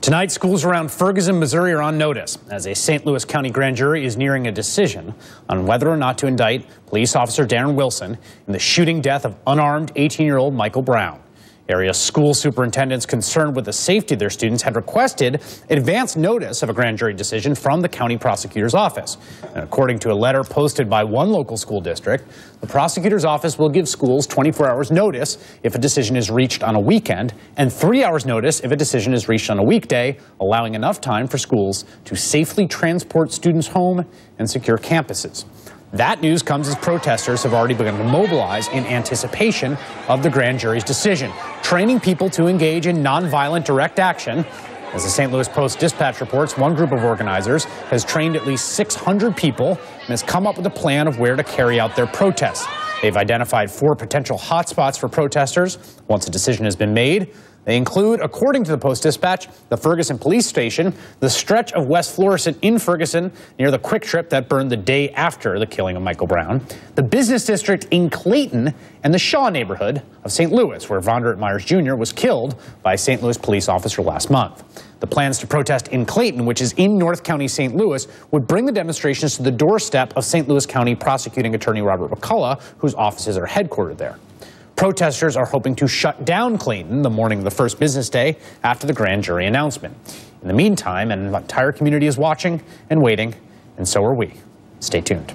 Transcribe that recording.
Tonight, schools around Ferguson, Missouri are on notice as a St. Louis County grand jury is nearing a decision on whether or not to indict police officer Darren Wilson in the shooting death of unarmed 18-year-old Michael Brown. Area school superintendents concerned with the safety of their students had requested advance notice of a grand jury decision from the county prosecutor's office. And according to a letter posted by one local school district, the prosecutor's office will give schools 24 hours notice if a decision is reached on a weekend and 3 hours notice if a decision is reached on a weekday, allowing enough time for schools to safely transport students home and secure campuses. That news comes as protesters have already begun to mobilize in anticipation of the grand jury's decision, training people to engage in nonviolent direct action. As the St. Louis Post-Dispatch reports, one group of organizers has trained at least 600 people and has come up with a plan of where to carry out their protests. They've identified 4 potential hotspots for protesters. Once a decision has been made, they include, according to the Post-Dispatch, the Ferguson police station, the stretch of West Florissant in Ferguson near the Quick Trip that burned the day after the killing of Michael Brown, the business district in Clayton, and the Shaw neighborhood of St. Louis, where Vondert Myers Jr. was killed by a St. Louis police officer last month. The plans to protest in Clayton, which is in North County, St. Louis, would bring the demonstrations to the doorstep of St. Louis County Prosecuting Attorney Robert McCullough, whose offices are headquartered there. Protesters are hoping to shut down Clayton the morning of the first business day after the grand jury announcement. In the meantime, an entire community is watching and waiting, and so are we. Stay tuned.